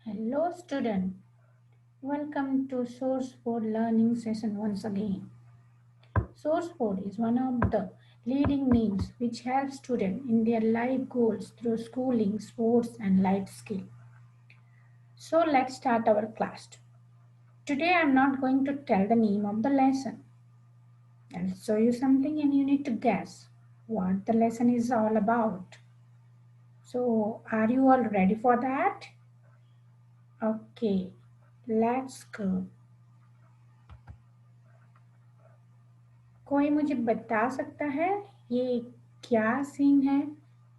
Hello student, welcome to Source Code Learning session once again. Source Code is one of the leading names which helps students in their life goals through schooling, sports and life skill. So let's start our class. Today I am not going to tell the name of the lesson. I'll show you something and you need to guess what the lesson is all about. So are you all ready for that? Okay, let's go. कोई मुझे बता सकता है ये क्या scene है?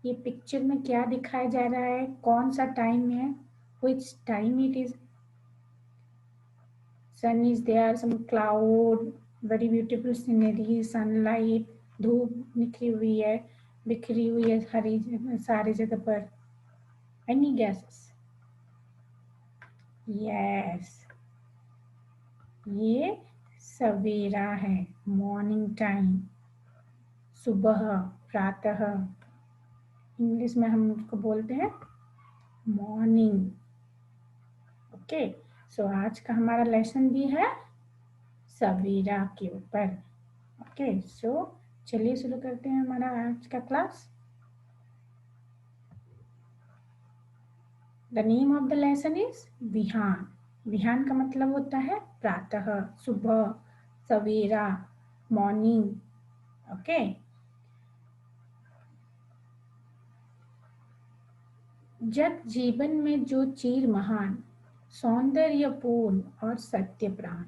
ये picture में क्या दिखाया जा रहा है? कौन सा टाइम है? Which time it is? Sun is there, some cloud, very beautiful scenery, sunlight, धूप निकली हुई है, बिखरी हुई है हरी सारी जगह पर. Any guesses? Yes, ये सवेरा है, मॉर्निंग टाइम, सुबह, प्रातः. इंग्लिश में हम उसको बोलते हैं मॉर्निंग. ओके, सो आज का हमारा लेसन भी है सवेरा के ऊपर. ओके, सो चलिए शुरू करते हैं हमारा आज का class. The name of the lesson is Vihaan. Vihaan का मतलब होता है प्रातः, सुबह, सवेरा, मॉर्निंग. ओके, जग जीवन में जो चीर महान, सौंदर्यपूर्ण और सत्य प्राण,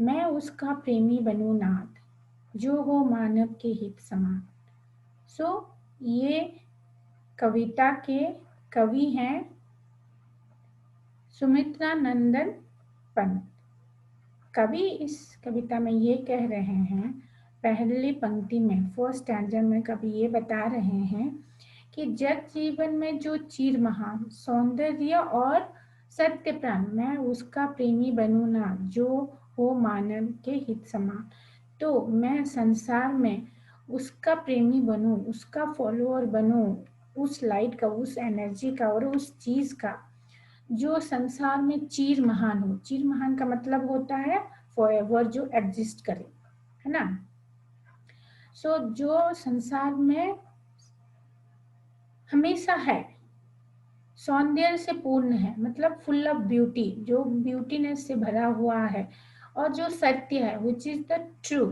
मैं उसका प्रेमी बनूं नाथ, जो हो मानव के हित समान. सो ये कविता के कवि हैं सुमित्रा नंदन पंत. कवि इस कविता में ये कह रहे हैं, पहली पंक्ति में फर्स्ट स्टैंजा में कवि ये बता रहे हैं कि जग जीवन में जो चीर महान, सौंदर्य और सत्य प्राण, मैं उसका प्रेमी बनूं ना, जो हो मानव के हित समान. तो मैं संसार में उसका प्रेमी बनूं, उसका फॉलोअर बनूं, उस लाइट का, उस एनर्जी का और उस चीज का जो संसार में चीर महान हो. चीर महान का मतलब होता है फॉरएवर, जो एग्जिस्ट करे, है ना. सो जो संसार में हमेशा है, सौंदर्य से पूर्ण है, मतलब फुल ऑफ ब्यूटी, जो ब्यूटीनेस से भरा हुआ है, और जो सत्य है विच इज द ट्रू,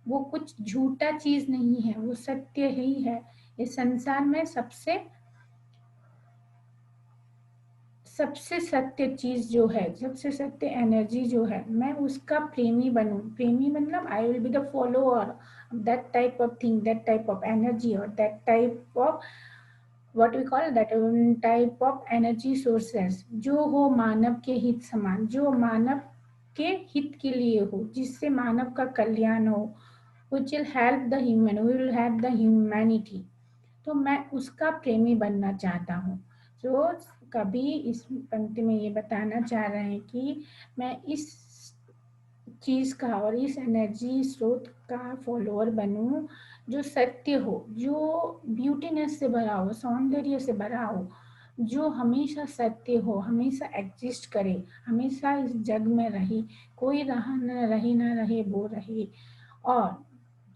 वो कुछ झूठा चीज नहीं है, वो सत्य ही है. इस संसार में सबसे सबसे सत्य चीज जो है, सबसे सत्य एनर्जी जो है, मैं उसका प्रेमी बनूं. प्रेमी मतलब I will be the follower that type of thing, that type of energy, और that type of what we call that type of energy sources, जो हो मानव के हित समान, जो मानव के हित के लिए हो, जिससे मानव का कल्याण हो, which will help the human, we will help the humanity. तो मैं उसका प्रेमी बनना चाहता हूँ. तो कभी इस पंक्ति में ये बताना चाह रहे हैं कि मैं इस चीज का और इस एनर्जी स्रोत का फॉलोअर बनूं जो सत्य हो, जो ब्यूटीनेस से भरा हो, सौंदर्य से भरा हो, जो हमेशा सत्य हो, हमेशा एग्जिस्ट करे, हमेशा इस जग में रहे, कोई रहा न रहे, ना रहे वो रहे, और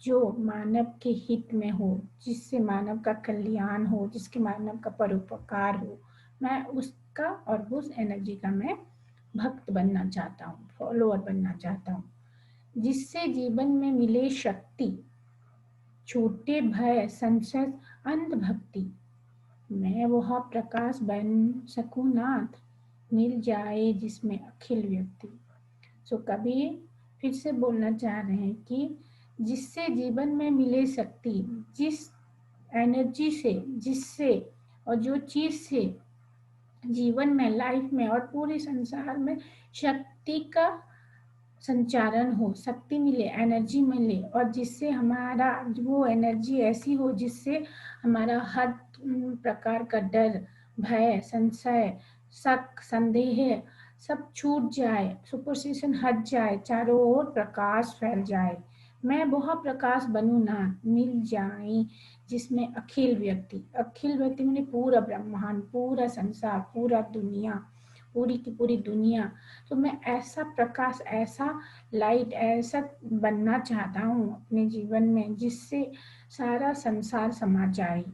जो मानव के हित में हो, जिससे मानव का कल्याण हो, जिसके मानव का परोपकार हो. मैं उसका और उस एनर्जी का मैं भक्त बनना चाहता हूँ, फॉलोअर बनना चाहता हूँ, जिससे जीवन में मिले शक्ति, छूटे भय संशय अंधभक्ति, मैं वह प्रकाश बन सकूं नाथ, मिल जाए जिसमें अखिल व्यक्ति. सो कभी फिर से बोलना चाह रहे हैं कि जिससे जीवन में मिले शक्ति, जिस एनर्जी से, जिससे और जो चीज से जीवन में, लाइफ में और पूरे संसार में शक्ति का संचारण हो, शक्ति मिले, एनर्जी मिले, और जिससे हमारा वो एनर्जी ऐसी हो जिससे हमारा हर प्रकार का डर, भय, संशय, शक, संदेह सब छूट जाए, सुपरस्टिशन हट जाए, चारों ओर प्रकाश फैल जाए. मैं वह प्रकाश बनूं ना, मिल जाए जिसमें अखिल व्यक्ति, अखिल व्यक्ति मैंने पूरा ब्रह्मांड, पूरा संसार, पूरा दुनिया, पूरी की पूरी दुनिया। तो मैं ऐसा प्रकाश, ऐसा लाइट, ऐसा बनना चाहता हूँ अपने जीवन में जिससे सारा संसार समा जाए,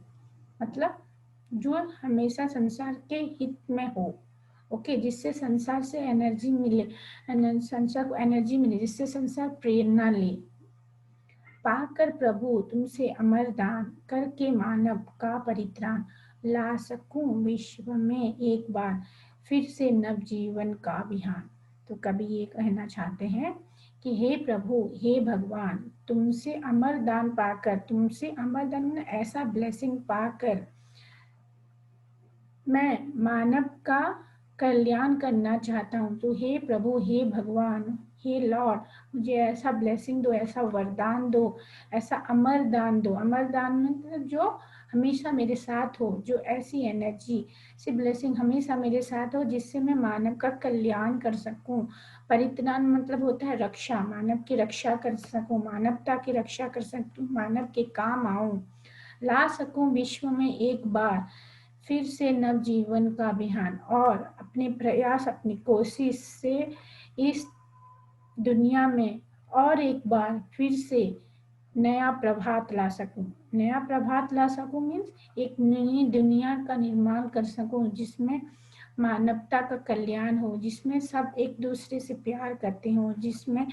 मतलब जो हमेशा संसार के हित में हो। ओके, जिससे संसार से एनर्जी मिले, संसार को एनर्जी मिले, जिससे संसार प्रेरणा ले। पाकर प्रभु तुमसे अमर दान, करके मानव का परित्राण, ला सकूं विश्व में एक बार, फिर से नव जीवन का अभियान। तो कभी ये कहना चाहते हैं कि हे प्रभु, हे भगवान, तुमसे अमर दान पाकर, तुमसे अमर दान ऐसा ब्लेसिंग पाकर मैं मानव का कल्याण करना चाहता हूँ। तो हे प्रभु, हे भगवान, हे लॉर्ड, मुझे ऐसा ब्लेसिंग दो, ऐसा वरदान दो, ऐसा अमर दान दो। अमर दान मतलब जो हमेशा मेरे साथ हो, जो ऐसी एनर्जी से ब्लेसिंग हमेशा मेरे साथ हो जिससे मैं मानव का कल्याण कर सकूं। परित्राण मतलब होता है रक्षा, मानव की रक्षा कर सकूं, मानवता की रक्षा कर सकूं, मानव के काम आऊं, ला सकूं विश्व में एक बार, फिर से नवजीवन का अभियान, और अपने प्रयास, अपनी कोशिश से इस दुनिया में और एक बार फिर से नया प्रभात ला सकूं। नया प्रभात ला सकूं मीन्स एक नई दुनिया का निर्माण कर सकूं जिसमें मानवता का कल्याण हो, जिसमें सब एक दूसरे से प्यार करते हो, जिसमें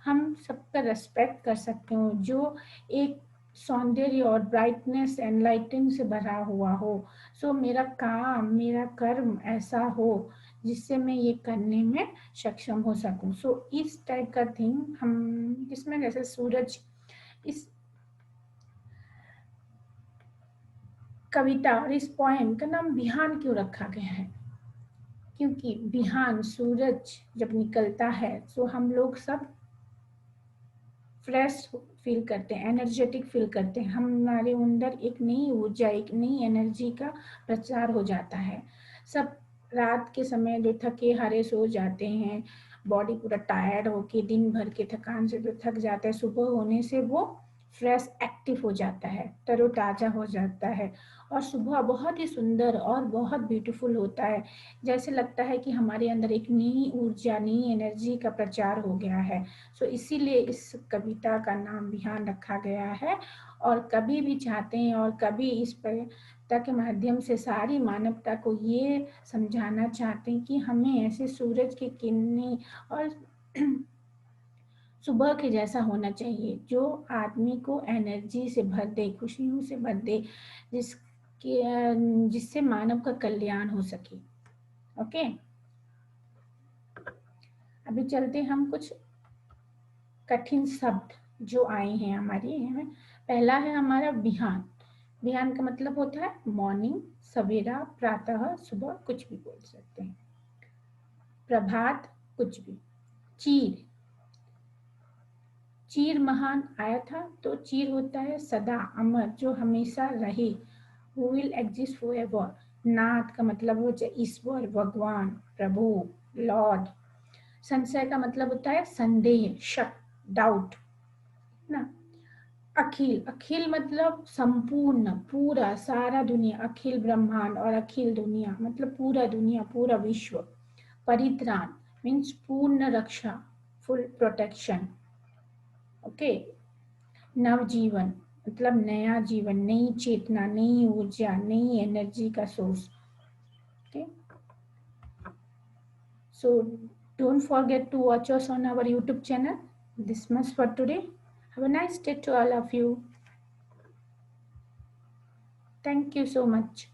हम सबका रेस्पेक्ट कर सकते हो, जो एक सौंदर्य और ब्राइटनेस एनलाइटन से भरा हुआ हो। सो मेरा काम, मेरा कर्म ऐसा हो जिससे मैं ये करने में सक्षम हो सकूं। सो इस टाइप का थिंग हम, इसमें जैसे सूरज, इस कविता और इस पोएम का नाम बिहान क्यों रखा गया है? क्योंकि बिहान सूरज जब निकलता है तो हम लोग सब फ्रेश फील करते हैं, एनर्जेटिक फील करते हैं, हमारे अंदर एक नई ऊर्जा, एक नई एनर्जी का प्रचार हो जाता है। सब रात के समय जो थके हारे सो जाते हैं, बॉडी पूरा टायर्ड होके दिन भर के थकान से जो थक जाता है, सुबह होने से वो फ्रेश एक्टिव हो जाता है, तरोताज़ा हो जाता है, और सुबह बहुत ही सुंदर और बहुत ब्यूटीफुल होता है। जैसे लगता है कि हमारे अंदर एक नई ऊर्जा, नई एनर्जी का प्रचार हो गया है। सो इसीलिए इस कविता का नाम बिहान रखा गया है। और कभी भी चाहते हैं, और कभी इस कविता के माध्यम से सारी मानवता को ये समझाना चाहते हैं कि हमें ऐसे सूरज की किरणें और सुबह के जैसा होना चाहिए जो आदमी को एनर्जी से भर दे, खुशियों से भर दे, जिससे मानव का कल्याण हो सके। ओके, अभी चलते हम कुछ कठिन शब्द जो आए हैं हमारे यहाँ। पहला है हमारा बिहान। बिहान का मतलब होता है मॉर्निंग, सवेरा, प्रातः, सुबह, कुछ भी बोल सकते हैं। प्रभात, कुछ भी। चीर, चीर महान आया था, तो चीर होता है सदा, अमर, जो हमेशा रहे, who will exist forever। नाथ का मतलब होता है ईश्वर, भगवान, प्रभु, लॉर्ड। संशय का मतलब होता है संदेह, शक, डाउट ना। अखिल, अखिल मतलब संपूर्ण, पूरा, सारा दुनिया, अखिल ब्रह्मांड और अखिल दुनिया मतलब पूरा दुनिया, पूरा विश्व। परित्राण मीन्स पूर्ण रक्षा, फुल प्रोटेक्शन। ओके, नवजीवन मतलब नया जीवन, नई चेतना, नई ऊर्जा, नई एनर्जी का source. Okay, so don't forget to watch us on our YouTube channel. This much for today. Have a nice day to all of you. Thank you so much.